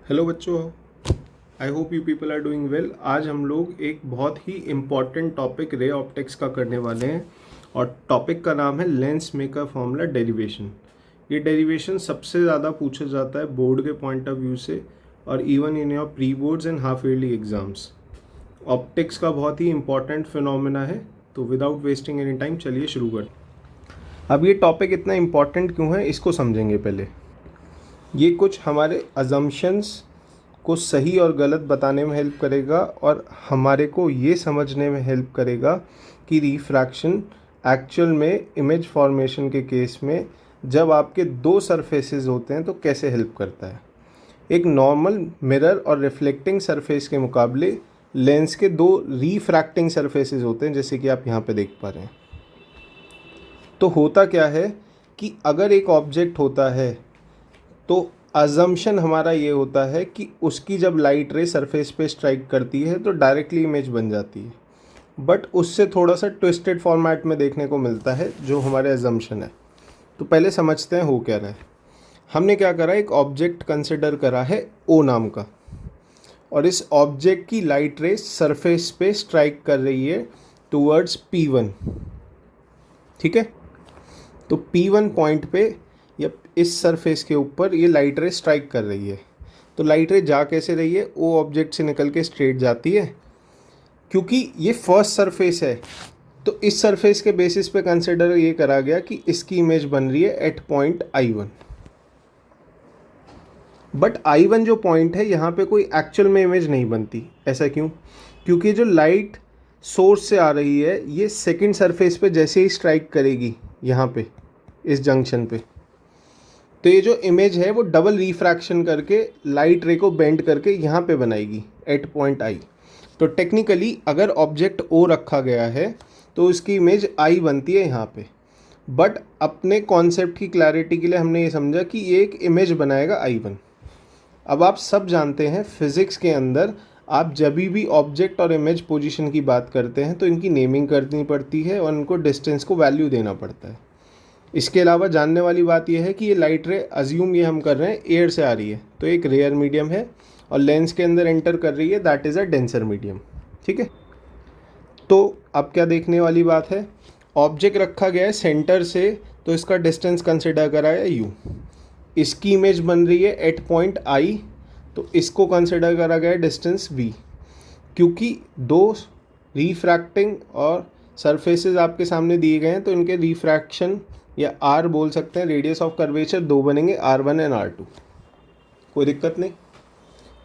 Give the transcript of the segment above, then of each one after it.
Hello बच्चों, I hope you people are doing well. आज हम लोग एक बहुत ही इम्पॉर्टेंट टॉपिक रे ऑप्टिक्स का करने वाले हैं और टॉपिक का नाम है लेंस मेकर फॉर्मूला डेरिवेशन। ये डेरिवेशन सबसे ज़्यादा पूछा जाता है बोर्ड के पॉइंट ऑफ व्यू से और even in your pre boards and half yearly exams. Optics का बहुत ही इंपॉर्टेंट फिनोमेना है, तो विदाउट वेस्टिंग एनी टाइम चलिए शुरू करते हैं। अब ये टॉपिक इतना इम्पॉर्टेंट क्यों है इसको समझेंगे। पहले ये कुछ हमारे अजम्पशंस को सही और गलत बताने में हेल्प करेगा और हमारे को ये समझने में हेल्प करेगा कि रिफ्रैक्शन एक्चुअल में इमेज फॉर्मेशन के केस में जब आपके दो सरफेसेस होते हैं तो कैसे हेल्प करता है। एक नॉर्मल मिरर और रिफ्लेक्टिंग सरफेस के मुकाबले लेंस के दो रिफ्रैक्टिंग सरफेसेस होते हैं, जैसे कि आप यहाँ पे देख पा रहे हैं। तो होता क्या है कि अगर एक ऑब्जेक्ट होता है तो अजम्पशन हमारा ये होता है कि उसकी जब लाइट रे सरफेस पे स्ट्राइक करती है तो डायरेक्टली इमेज बन जाती है, बट उससे थोड़ा सा ट्विस्टेड फॉर्मेट में देखने को मिलता है जो हमारे अजम्पशन है। तो पहले समझते हैं हो क्या रहा है। हमने क्या करा, एक ऑब्जेक्ट कंसिडर करा है ओ नाम का और इस ऑब्जेक्ट की लाइट रे सरफेस पे स्ट्राइक कर रही है टूवर्ड्स P1। ठीक है, तो P1 पॉइंट पे या इस सरफेस के ऊपर ये लाइट रे स्ट्राइक कर रही है। तो लाइट रे जा कैसे रही है, वो ऑब्जेक्ट से निकल के स्ट्रेट जाती है। क्योंकि ये फर्स्ट सरफेस है तो इस सरफेस के बेसिस पे कंसिडर ये करा गया कि इसकी इमेज बन रही है eight point I1। But I1 जो पॉइंट है यहाँ पे कोई एक्चुअल में इमेज नहीं बनती। ऐसा क्यों? क्योंकि जो लाइट सोर्स से आ रही है ये सेकंड सरफेस पे जैसे ही स्ट्राइक करेगी यहाँ पे इस जंक्शन पे, तो ये जो इमेज है वो डबल रिफ्रैक्शन करके लाइट रे को बेंड करके यहाँ पे बनाएगी एट पॉइंट I। तो टेक्निकली अगर ऑब्जेक्ट O रखा गया है तो इसकी इमेज I बनती है यहाँ पे। बट अपने कॉन्सेप्ट की क्लैरिटी के लिए हमने ये समझा कि ये एक इमेज बनाएगा I1। अब आप सब जानते हैं फिज़िक्स के अंदर आप जब भी ऑब्जेक्ट और इमेज पोजीशन की बात करते हैं तो इनकी नेमिंग करनी पड़ती है और इनको डिस्टेंस को वैल्यू देना पड़ता है। इसके अलावा जानने वाली बात यह है कि ये लाइट रे अज्यूम ये हम कर रहे हैं एयर से आ रही है, तो एक रेयर मीडियम है और लेंस के अंदर एंटर कर रही है, that is a denser medium. ठीक है, तो अब क्या देखने वाली बात है, ऑब्जेक्ट रखा गया है सेंटर से तो इसका डिस्टेंस कंसिडर करा है u। इसकी इमेज बन रही है एट पॉइंट I, तो इसको कंसिडर करा गया है डिस्टेंस v। क्योंकि दो रिफ्रैक्टिंग और सरफेसेस आपके सामने दिए गए हैं तो इनके रिफ्रैक्शन या R बोल सकते हैं, रेडियस ऑफ कर्वेचर दो बनेंगे R1 एंड R2, कोई दिक्कत नहीं।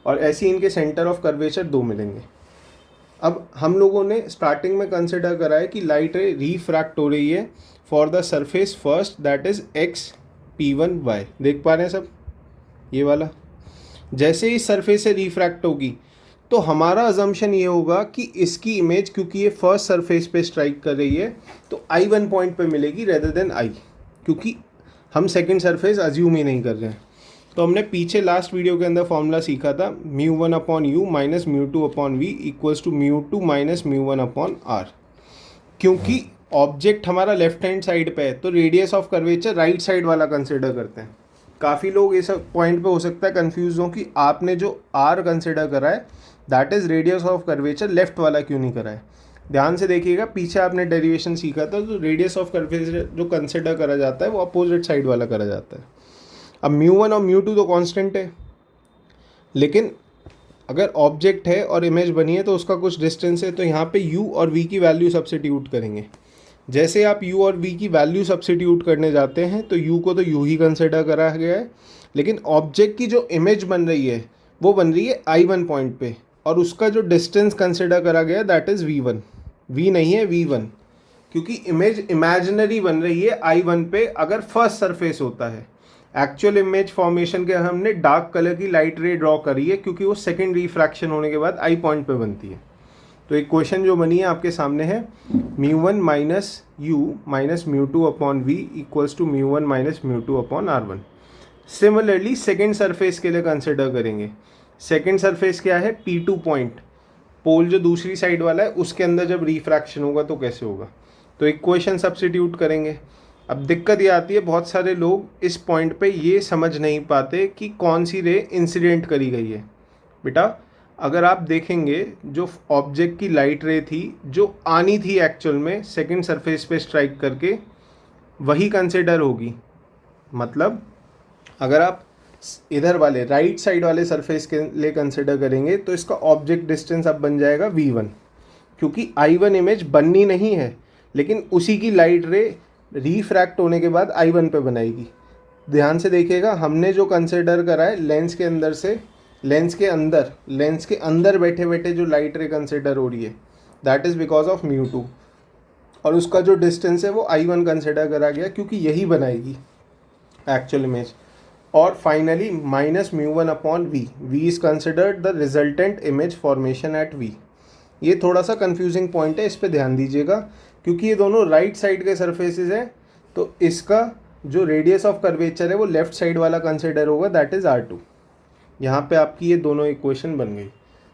और ऐसे ही इनके सेंटर ऑफ कर्वेचर दो मिलेंगे। अब हम लोगों ने स्टार्टिंग में कंसिडर करा है कि लाइट रे रिफ्रैक्ट हो रही है for the surface first that is X P1Y। देख पा रहे हैं सब ये वाला। जैसे ही सरफेस से रिफ्रैक्ट होगी तो हमारा अजम्पशन ये होगा कि इसकी इमेज, क्योंकि ये फर्स्ट सरफेस पे स्ट्राइक कर रही है तो I1 पॉइंट पे मिलेगी रेदर देन I, क्योंकि हम सेकंड सरफेस अज्यूम ही नहीं कर रहे हैं। तो हमने पीछे लास्ट वीडियो के अंदर फॉर्मूला सीखा था μ1 upon u minus μ2 upon v equals to μ2 minus μ1 upon r। क्योंकि ऑब्जेक्ट हमारा लेफ्ट हैंड साइड पे है तो radius of curvature right side वाला कंसिडर करते हैं। काफ़ी लोग इस पॉइंट पे हो सकता है कंफ्यूज हो कि आपने जो r कंसिडर करा है that is radius of curvature left वाला क्यों नहीं करा है। ध्यान से देखिएगा, पीछे आपने डेरिवेशन सीखा था तो रेडियस ऑफ कर्वेचर जो कंसिडर करा जाता है वो अपोजिट साइड वाला करा जाता है। अब μ1 और μ2 तो कांस्टेंट है, लेकिन अगर ऑब्जेक्ट है और इमेज बनी है तो उसका कुछ डिस्टेंस है, तो यहाँ पे u और v की वैल्यू सब्स्टिट्यूट करेंगे। जैसे आप u और v की वैल्यू सब्स्टिट्यूट करने जाते हैं तो u को तो u ही कंसिडर करा गया है, लेकिन ऑब्जेक्ट की जो इमेज बन रही है वो बन रही है I1 पॉइंट पे और उसका जो डिस्टेंस कंसिडर करा गया दैट इज़ v1। v नहीं है v1, क्योंकि इमेज इमेजिनरी बन रही है I1 पे अगर फर्स्ट सरफेस होता है। एक्चुअल इमेज फॉर्मेशन के हमने डार्क कलर की लाइट रे ड्रॉ करी है क्योंकि वो सेकेंड रिफ्रैक्शन होने के बाद I पॉइंट पे बनती है। तो एक क्वेश्चन जो बनी है आपके सामने है μ1 minus u minus μ2 upon v equals to μ1 minus μ2 upon r1। Similarly second surface के लिए कंसिडर करेंगे। सेकेंड सरफेस क्या है, P2 पॉइंट, पोल जो दूसरी साइड वाला है उसके अंदर जब रिफ्रैक्शन होगा तो कैसे होगा। तो इक्वेशन सब्स्टिट्यूट करेंगे। अब दिक्कत ये आती है, बहुत सारे लोग इस पॉइंट पे ये समझ नहीं पाते कि कौन सी रे इंसिडेंट करी गई है। बेटा अगर आप देखेंगे, जो ऑब्जेक्ट की लाइट रे थी जो आनी थी एक्चुअल में सेकंड सरफेस पे स्ट्राइक करके, वही कंसिडर होगी। मतलब अगर आप इधर वाले राइट साइड वाले सरफेस के लिए कंसिडर करेंगे तो इसका ऑब्जेक्ट डिस्टेंस अब बन जाएगा v1, क्योंकि i1 इमेज बननी नहीं है, लेकिन उसी की लाइट रे रिफ्रैक्ट होने के बाद i1 पे बनाएगी। ध्यान से देखिएगा, हमने जो कंसिडर करा है लेंस के अंदर से, लेंस के अंदर बैठे बैठे जो लाइट रे कंसिडर हो रही है, दैट इज़ बिकॉज ऑफ μ2, और उसका जो डिस्टेंस है वो i1 कंसिडर करा गया, क्योंकि यही बनाएगी एक्चुअल इमेज। और finally minus μ1 upon v, v is considered the resultant image formation at v। ये थोड़ा सा कंफ्यूजिंग पॉइंट है, इस पे ध्यान दीजिएगा, क्योंकि ये दोनों राइट साइड के सरफेसेस हैं, तो इसका जो रेडियस ऑफ कर्वेचर है वो लेफ्ट साइड वाला कंसिडर होगा, दैट इज़ r2। यहाँ पे आपकी ये दोनों इक्वेशन बन गई।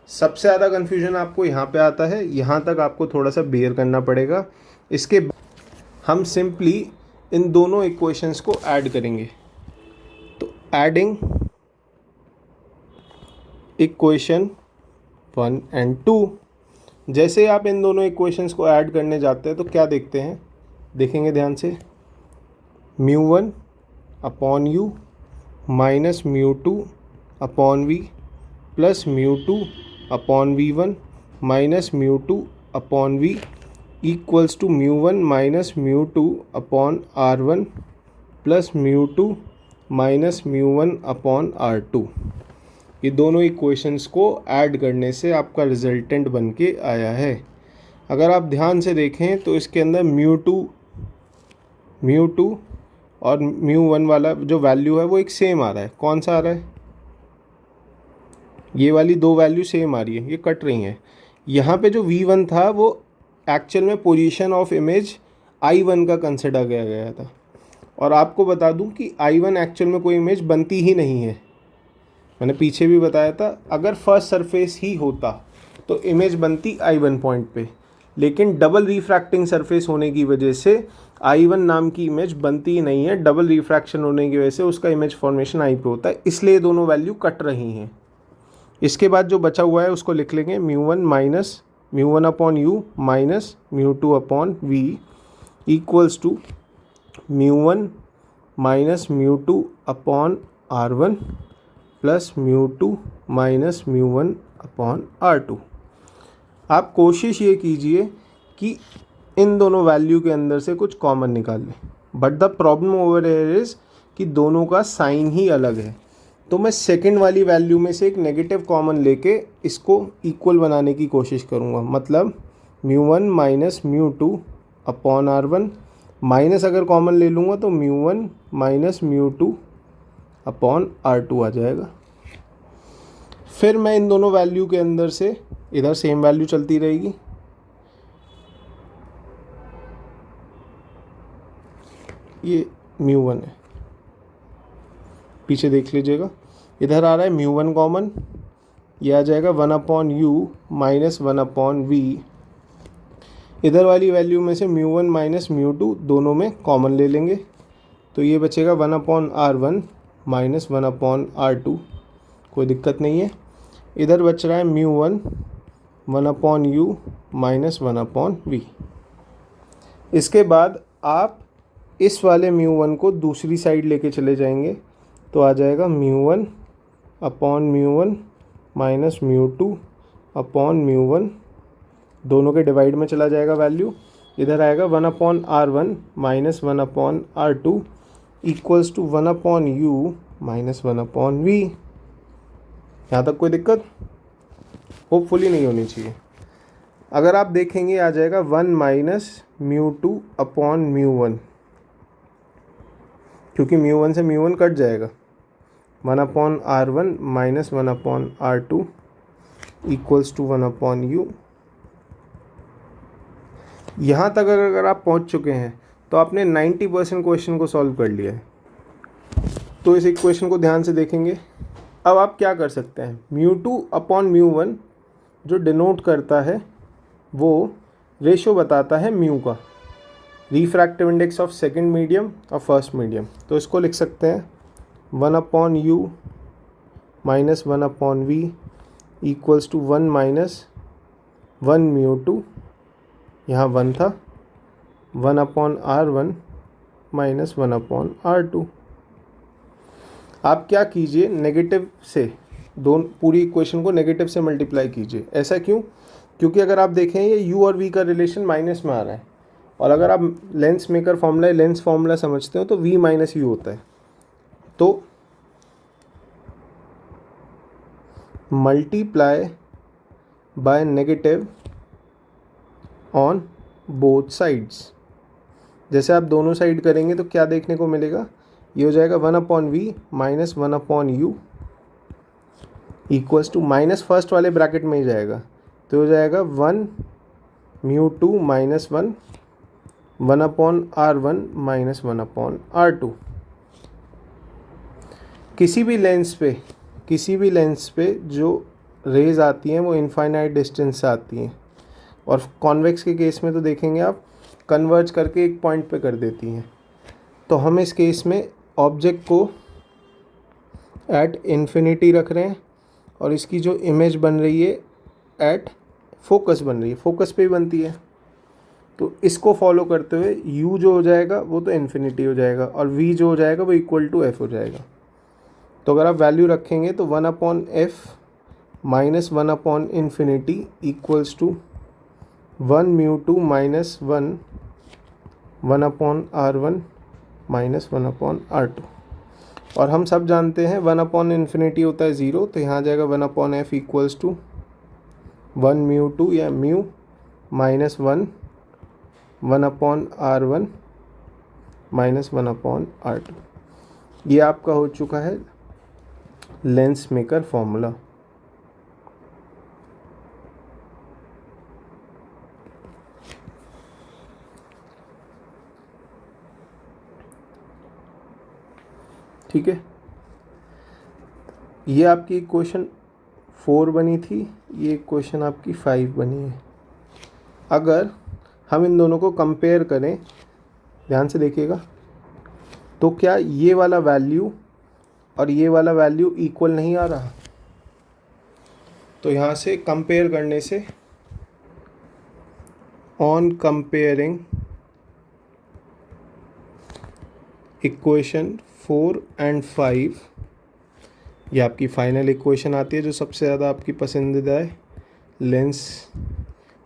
सबसे ज़्यादा कन्फ्यूजन आपको यहाँ पे आता है, यहाँ तक आपको थोड़ा सा बेयर करना पड़ेगा। इसके हम सिंपली इन दोनों इक्वेशंस को ऐड करेंगे। तो एडिंग इक्वेशन 1 एंड 2, जैसे आप इन दोनों इक्वेशंस को ऐड करने जाते हैं तो क्या देखते हैं, देखेंगे ध्यान से, μ1 upon u minus μ2 upon v plus μ2 upon v1 minus μ2 upon v equals to μ1 minus μ2 upon r1 plus μ2 minus μ1 upon r2। ये दोनों इक्वेशंस को ऐड करने से आपका रिजल्टेंट बन के आया है। अगर आप ध्यान से देखें तो इसके अंदर μ2 और μ1 वाला जो वैल्यू है वो एक सेम आ रहा है। कौन सा आ रहा है, ये वाली दो वैल्यू सेम आ रही है, ये कट रही हैं। यहाँ पे जो v1 था वो एक्चुअल में पोजीशन ऑफ इमेज i1 का कंसिडर किया गया था, और आपको बता दूं कि i1 एक्चुअल में कोई इमेज बनती ही नहीं है। मैंने पीछे भी बताया था, अगर फर्स्ट सरफेस ही होता तो इमेज बनती i1 पॉइंट पे, लेकिन डबल रिफ्रैक्टिंग सरफेस होने की वजह से i1 नाम की इमेज बनती ही नहीं है। डबल रिफ्रैक्शन होने की वजह से उसका इमेज फॉर्मेशन i पे होता है, इसलिए दोनों वैल्यू कट रही हैं। इसके बाद जो बचा हुआ है उसको लिख लेंगे μ1 minus μ1 upon u minus μ2 upon v equals to μ1 minus μ2 upon r1 plus μ2 minus μ1 upon r2। आप कोशिश ये कीजिए कि इन दोनों वैल्यू के अंदर से कुछ कॉमन निकाल लें, but the problem over here is कि दोनों का साइन ही अलग है। तो मैं सेकंड वाली वैल्यू में से एक नेगेटिव कॉमन लेके इसको इक्वल बनाने की कोशिश करूँगा। मतलब μ1 माइनस μ2 अपॉन r1, माइनस अगर कॉमन ले लूँगा तो μ1 माइनस μ2 अपॉन r2 आ जाएगा। फिर मैं इन दोनों वैल्यू के अंदर से, इधर सेम वैल्यू चलती रहेगी, ये μ1 है, पीछे देख लीजिएगा, इधर आ रहा है μ1 कॉमन, ये आ जाएगा 1 upon u minus 1 upon v। इधर वाली वैल्यू में से μ1 माइनस μ2 दोनों में कॉमन ले लेंगे, तो ये बचेगा 1 upon r1 minus 1 upon r2, कोई दिक्कत नहीं है। इधर बच रहा है μ1 1 upon u minus 1 upon v। इसके बाद आप इस वाले μ1 को दूसरी साइड लेके चले जाएंगे, तो आ जाएगा μ1 अपॉन μ1 माइनस μ2 अपॉन μ1, दोनों के डिवाइड में चला जाएगा वैल्यू। इधर आएगा 1 upon r1 minus 1 upon r2 equals to 1 upon u minus 1 upon v। यहाँ तक कोई दिक्कत होपफुली नहीं होनी चाहिए। अगर आप देखेंगे आ जाएगा 1 माइनस μ2 अपॉन μ1, क्योंकि μ1 से μ1 कट जाएगा। 1 upon r1 minus 1 upon r2 equals to 1 upon u। यहाँ तक अगर आप पहुँच चुके हैं तो आपने 90% क्वेश्चन को सॉल्व कर लिया है। तो इस इक्वेशन को ध्यान से देखेंगे। अब आप क्या कर सकते हैं, μ2 अपॉन μ1 जो डिनोट करता है वो रेशो बताता है म्यू का। Refractive index of second medium और फर्स्ट मीडियम, तो इसको लिख सकते हैं 1/u minus 1/v equals to 1 minus 1/μ2, यहाँ 1 था, 1/r1 माइनस 1/r2। आप क्या कीजिए, नेगेटिव से दोनों पूरी इक्वेशन को नेगेटिव से मल्टीप्लाई कीजिए। ऐसा क्यों? क्योंकि अगर आप देखें ये u और v का रिलेशन माइनस में आ रहा है, और अगर आप lens maker formula lens formula समझते हो तो v माइनस यू होता है। तो multiply by negative on both sides. जैसे आप दोनों साइड करेंगे तो क्या देखने को मिलेगा, ये हो जाएगा 1/v minus 1/u equals to minus first वाले ब्रैकेट में ही जाएगा, तो हो जाएगा 1/μ2 माइनस 1/r1 माइनस 1/r2। किसी भी लेंस पे जो रेज आती हैं वो इनफाइनाइट डिस्टेंस से आती हैं, और कॉन्वेक्स के केस में तो देखेंगे आप कन्वर्ज करके एक पॉइंट पे कर देती हैं। तो हम इस केस में ऑब्जेक्ट को एट इन्फिनिटी रख रहे हैं, और इसकी जो इमेज बन रही है एट फोकस बन रही है, फोकस पे ही बनती है। तो इसको फॉलो करते हुए u जो हो जाएगा वो तो इन्फिनिटी हो जाएगा, और v जो हो जाएगा वो इक्वल टू f हो जाएगा। तो अगर आप वैल्यू रखेंगे तो 1/f minus 1/infinity equals to 1/μ2 minus 1/r1 minus 1/r2। और हम सब जानते हैं 1/infinity होता है 0, तो यहाँ जाएगा 1/f इक्वल्स टू 1/μ2 या mu minus 1/r1 minus 1/r2। ये आपका हो चुका है लेंस मेकर फॉर्मूला। ठीक है, ये आपकी इक्वेशन 4 बनी थी, ये इक्वेशन आपकी 5 बनी है। अगर हम इन दोनों को कंपेयर करें, ध्यान से देखिएगा, तो क्या ये वाला वैल्यू और ये वाला वैल्यू इक्वल नहीं आ रहा? तो यहाँ से कंपेयर करने से, ऑन कंपेयरिंग इक्वेशन 4 एंड 5, ये आपकी फाइनल इक्वेशन आती है जो सबसे ज़्यादा आपकी पसंदीदा है, lens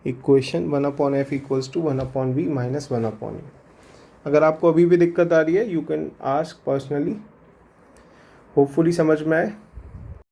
equation 1/f equals to 1/v minus 1/u। अगर आपको अभी भी दिक्कत आ रही है, you can ask personally. Hopefully समझ में आए।